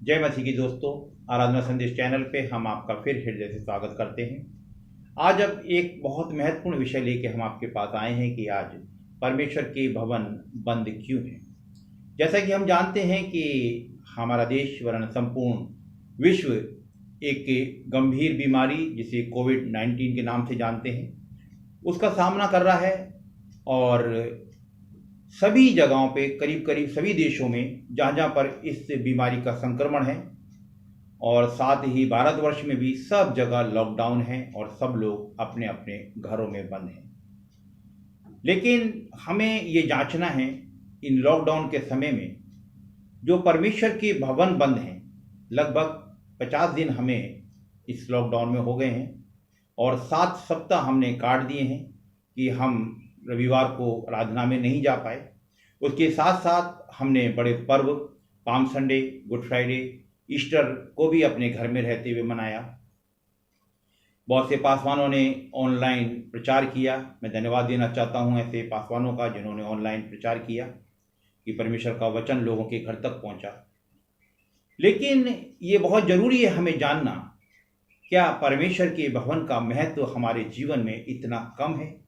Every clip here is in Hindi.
जय मसीह की दोस्तों, आराधना संदेश चैनल पे हम आपका फिर हृदय से स्वागत करते हैं। आज अब एक बहुत महत्वपूर्ण विषय लेके हम आपके पास आए हैं कि आज परमेश्वर के भवन बंद क्यों हैं। जैसा कि हम जानते हैं कि हमारा देश वरन संपूर्ण विश्व एक गंभीर बीमारी जिसे कोविड-19 के नाम से जानते हैं उसका सामना कर रहा है और सभी जगहों पे करीब करीब सभी देशों में जहाँ पर इस बीमारी का संक्रमण है और साथ ही भारतवर्ष में भी सब जगह लॉकडाउन है और सब लोग अपने अपने घरों में बंद हैं। लेकिन हमें ये जांचना है इन लॉकडाउन के समय में जो परमेश्वर के भवन बंद हैं, लगभग 50 दिन हमें इस लॉकडाउन में हो गए हैं और 7 सप्ताह हमने काट दिए हैं कि हम रविवार को आराधना में नहीं जा पाए। उसके साथ साथ हमने बड़े पर्व palm Sunday, good Friday, Easter को भी अपने घर में रहते हुए मनाया। बहुत से पासवानों ने ऑनलाइन प्रचार किया। मैं धन्यवाद देना चाहता हूं ऐसे पासवानों का जिन्होंने ऑनलाइन प्रचार किया कि परमेश्वर का वचन लोगों के घर तक पहुंचा। लेकिन ये बहुत ज़रूरी है हमें जानना, क्या परमेश्वर के भवन का महत्व हमारे जीवन में इतना कम है?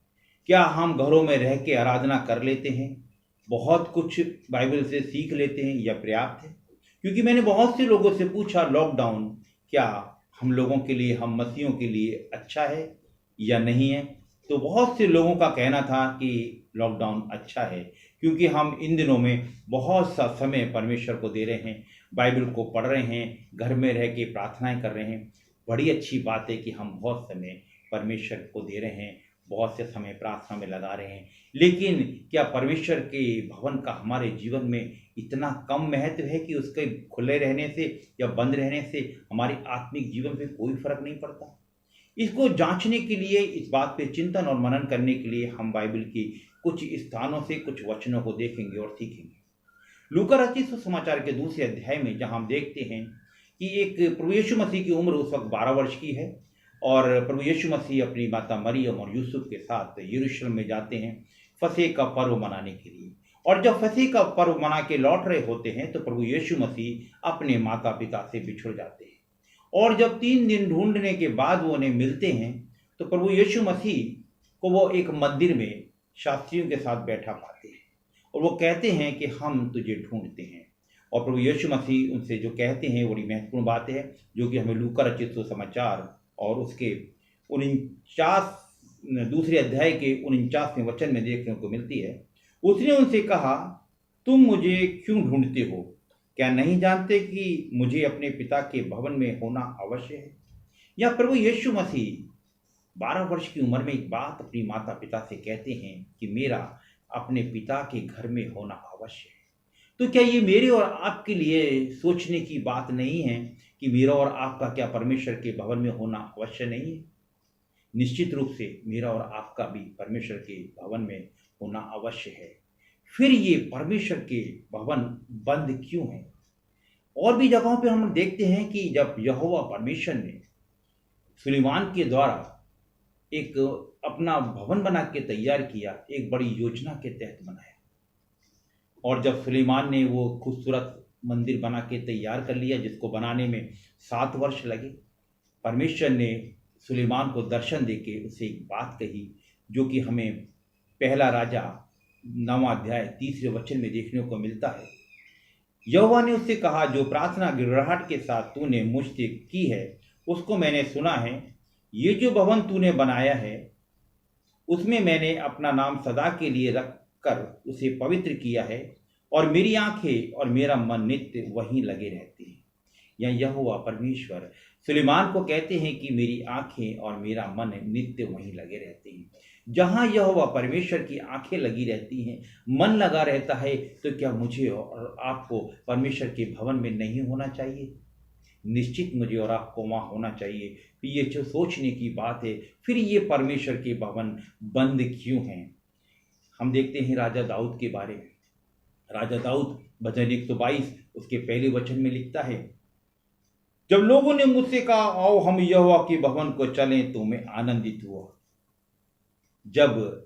क्या हम घरों में रह के आराधना कर लेते हैं, बहुत कुछ बाइबल से सीख लेते हैं, यह पर्याप्त है? क्योंकि मैंने बहुत से लोगों से पूछा लॉकडाउन क्या हम लोगों के लिए, हम मसीहियों के लिए अच्छा है या नहीं है। तो बहुत से लोगों का कहना था कि लॉकडाउन अच्छा है क्योंकि हम इन दिनों में बहुत सा समय परमेश्वर को दे रहे हैं, बाइबल को पढ़ रहे हैं, घर में रह के प्रार्थनाएं कर रहे हैं। बड़ी अच्छी बात है कि हम बहुत समय परमेश्वर को दे रहे हैं, बहुत से समय प्रार्थना में लगा रहे हैं। लेकिन क्या परमेश्वर के भवन का हमारे जीवन में इतना कम महत्व है कि उसके खुले रहने से या बंद रहने से हमारे आत्मिक जीवन पे कोई फर्क नहीं पड़ता? इसको जांचने के लिए, इस बात पे चिंतन और मनन करने के लिए हम बाइबल की कुछ स्थानों से कुछ वचनों को देखेंगे और सीखेंगे। लूका रचित सुसमाचार के 2 अध्याय में जहां हम देखते हैं कि एक प्रभु यीशु मसीह की उम्र उस वक्त 12 वर्ष की है और प्रभु यीशु मसीह अपनी माता मरियम और यूसुफ के साथ यरूशलेम में जाते हैं फसह का पर्व मनाने के लिए। और जब फसह का पर्व मना के लौट रहे होते हैं तो प्रभु यीशु मसीह अपने माता पिता से बिछुड़ जाते हैं और जब 3 दिन ढूंढने के बाद वो उन्हें मिलते हैं तो प्रभु यीशु मसीह को वो एक मंदिर में शास्त्रियों के साथ बैठा पाते हैं और वो कहते हैं कि हम तुझे ढूंढते हैं। और प्रभु यीशु मसीह उनसे जो कहते हैं बड़ी महत्वपूर्ण बात है जो कि हमें लूका रचित सुसमाचार और उसके 2 अध्याय के 49वें वचन में देखने को मिलती है। उसने उनसे कहा, तुम मुझे क्यों ढूंढते हो? क्या नहीं जानते कि मुझे अपने पिता के भवन में होना अवश्य है? या प्रभु यीशु मसीह 12 वर्ष की उम्र में एक बात अपनी माता पिता से कहते हैं कि मेरा अपने पिता के घर में होना अवश्य है। तो क्या ये मेरे और आपके लिए सोचने की बात नहीं है कि मेरा और आपका क्या परमेश्वर के भवन में होना अवश्य नहीं है? निश्चित रूप से मेरा और आपका भी परमेश्वर के भवन में होना अवश्य है। फिर ये परमेश्वर के भवन बंद क्यों हैं? और भी जगहों पे हम देखते हैं कि जब यहोवा परमेश्वर ने सुलेमान के द्वारा एक अपना भवन बना के तैयार किया, एक बड़ी योजना के तहत बनाया, और जब सुलेमान ने वो खूबसूरत मंदिर बना के तैयार कर लिया जिसको बनाने में 7 वर्ष लगे, परमेश्वर ने सुलेमान को दर्शन देके उसे एक बात कही जो कि हमें पहला राजा 9वां अध्याय 3 वचन में देखने को मिलता है। यहोवा ने उससे कहा, जो प्रार्थना गिड़गिड़ाहट के साथ तूने मुझसे की है उसको मैंने सुना है। ये जो भवन तूने बनाया है उसमें मैंने अपना नाम सदा के लिए रख कर उसे पवित्र किया है और मेरी आंखें और मेरा मन नित्य वहीं लगे रहते हैं। या यहोवा परमेश्वर सुलेमान को कहते हैं कि मेरी आंखें और मेरा मन नित्य वहीं लगे रहते हैं। जहां यहोवा परमेश्वर की आंखें लगी रहती हैं, मन लगा रहता है, तो क्या मुझे और आपको परमेश्वर के भवन में नहीं होना चाहिए? निश्चित मुझे और आपको वहाँ होना चाहिए। फिर ये जो सोचने की बात है, फिर ये परमेश्वर के भवन बंद क्यों हैं? हम देखते हैं राजा दाऊद के बारे में। राजा दाऊद भजन 122 उसके पहले वचन में लिखता है, जब लोगों ने मुझसे कहा आओ हम यहोवा के भवन को चलें तो मैं आनंदित हुआ। जब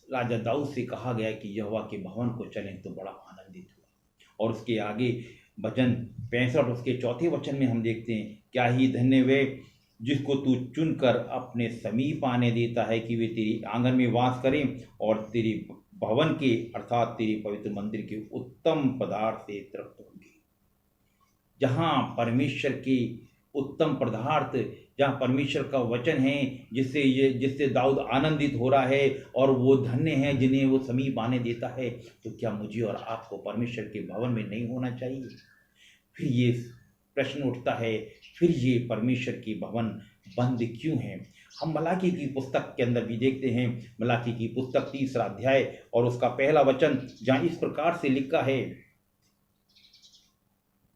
राजा दाऊद से कहा गया कि यहोवा के भवन को चलें तो बड़ा आनंदित हुआ। और उसके आगे भजन 65 उसके चौथे वचन में हम देखते हैं, क्या ही धन्य वे जिसको तू चुनकर अपने समीप आने देता है कि वे तेरी आंगन में वास करें और तेरी भवन के अर्थात तेरे पवित्र मंदिर के उत्तम पदार्थ से तृप्त होंगे। जहाँ परमेश्वर के उत्तम पदार्थ, जहाँ परमेश्वर का वचन है जिससे दाऊद आनंदित हो रहा है और वो धन्य है जिन्हें वो समीप आने देता है, तो क्या मुझे और आपको परमेश्वर के भवन में नहीं होना चाहिए? फिर ये प्रश्न उठता है, फिर ये परमेश्वर की भवन बंद क्यों है? हम मलाकी की पुस्तक के अंदर भी देखते हैं, मलाकी की पुस्तक 3 अध्याय और उसका पहला वचन, जहाँ इस प्रकार से लिखा है,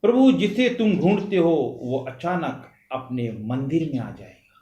प्रभु जिसे तुम ढूंढते हो वो अचानक अपने मंदिर में आ जाएगा।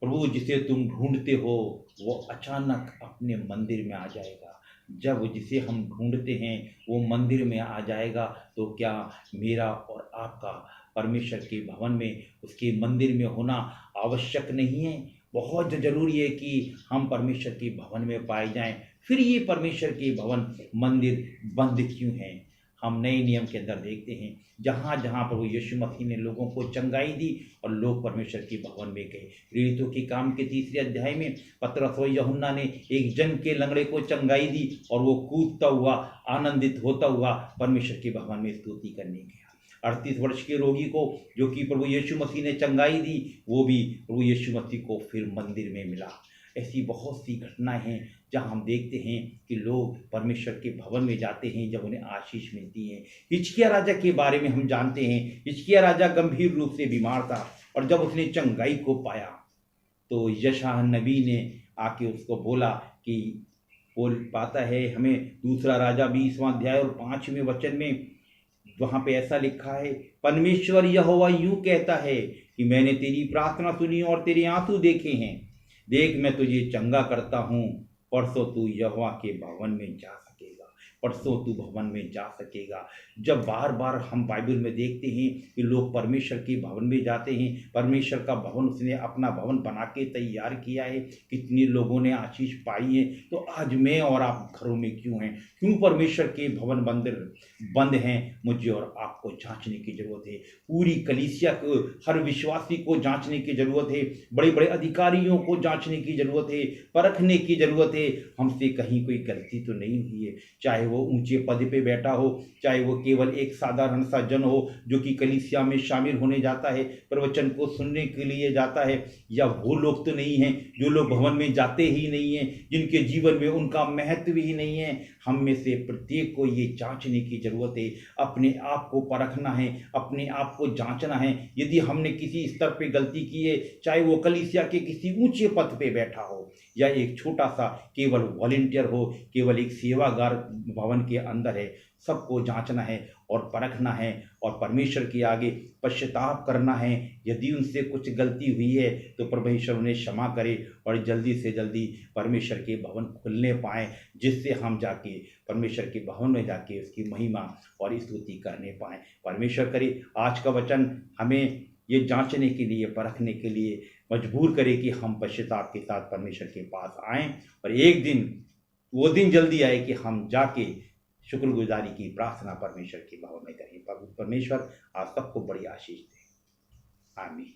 प्रभु जिसे तुम ढूंढते हो वो अचानक अपने मंदिर में आ जाएगा। जब जिसे हम ढूंढते हैं वो मंदिर में आ जाएगा, तो क्या मेरा और आपका परमेश्वर के भवन में, उसके मंदिर में होना आवश्यक नहीं है? बहुत ज़रूरी है कि हम परमेश्वर के भवन में पाए जाएं। फिर ये परमेश्वर के भवन मंदिर बंद क्यों हैं? हम नए नियम के अंदर देखते हैं, जहाँ जहाँ प्रभु यीशु मसीह ने लोगों को चंगाई दी और लोग परमेश्वर के भवन में गए। प्रेरितों के काम के 3 अध्याय में पतरस और यूहन्ना ने एक जन के लंगड़े को चंगाई दी और वो कूदता हुआ, आनंदित होता हुआ परमेश्वर के भवन में स्तुति करने गया। 38 वर्ष के रोगी को, जो कि प्रभु यीशु मसीह ने चंगाई दी, वो भी प्रभु यीशु मसीह को फिर मंदिर में मिला। ऐसी बहुत सी घटनाएं हैं जहां हम देखते हैं कि लोग परमेश्वर के भवन में जाते हैं जब उन्हें आशीष मिलती है। हिजकिय्याह राजा के बारे में हम जानते हैं। हिजकिय्याह राजा गंभीर रूप से बीमार था और जब उसने चंगाई को पाया तो यशायाह नबी ने आके उसको बोला कि बोल पाता है हमें 2 राजा 20वां अध्याय और 5वें वचन में, वहाँ पे ऐसा लिखा है, परमेश्वर यहोवा यूं कहता है कि मैंने तेरी प्रार्थना सुनी और तेरे आंसू देखे हैं। देख मैं तुझे चंगा करता हूँ, परसों तू यहोवा के भवन में जा सकेगा, परसों तू भवन में जा सकेगा। जब बार बार हम बाइबल में देखते हैं कि लोग परमेश्वर के भवन में जाते हैं, परमेश्वर का भवन उसने अपना भवन बना के तैयार किया है, कितने लोगों ने आशीष पाई है, तो आज मैं और आप घरों में क्यों हैं? क्यों परमेश्वर के भवन बंद हैं? मुझे और आपको जांचने की जरूरत है। पूरी कलीसिया को, हर विश्वासी को जांचने की जरूरत है। बड़े बड़े अधिकारियों को जांचने की जरूरत है, परखने की जरूरत है, हमसे कहीं कोई गलती तो नहीं हुई है। चाहे वो ऊंचे पद पे बैठा हो, चाहे वो केवल एक साधारण सा जन हो जो कि कलीसिया में शामिल होने जाता है, प्रवचन को सुनने के लिए जाता है, या वो लोग तो नहीं हैं जो लोग भवन में जाते ही नहीं हैं, जिनके जीवन में उनका महत्व ही नहीं है। हम में से प्रत्येक को ये जांचने की जरूरत है, अपने आप को परखना है, अपने आप को जांचना है। यदि हमने किसी स्तर पे गलती की है, चाहे वो कलीसिया के किसी ऊंचे पद पे बैठा हो या एक छोटा सा केवल वॉलंटियर हो, केवल एक सेवागार भवन के अंदर है, सबको जांचना है और परखना है और परमेश्वर के आगे पश्चाताप करना है। यदि उनसे कुछ गलती हुई है तो परमेश्वर उन्हें क्षमा करे और जल्दी से जल्दी परमेश्वर के भवन खुलने पाएँ, जिससे हम जाके परमेश्वर के भवन में जाके उसकी महिमा और स्तुति करने पाएँ। परमेश्वर करे आज का वचन हमें ये जांचने के लिए, परखने के लिए मजबूर करे कि हम पश्चाताप के साथ परमेश्वर के पास आएँ और एक दिन वो दिन जल्दी आए कि हम जाके शुक्रगुजारी की प्रार्थना परमेश्वर के भवन में करें। परमेश्वर आप सबको बड़ी आशीष दे। आमीन।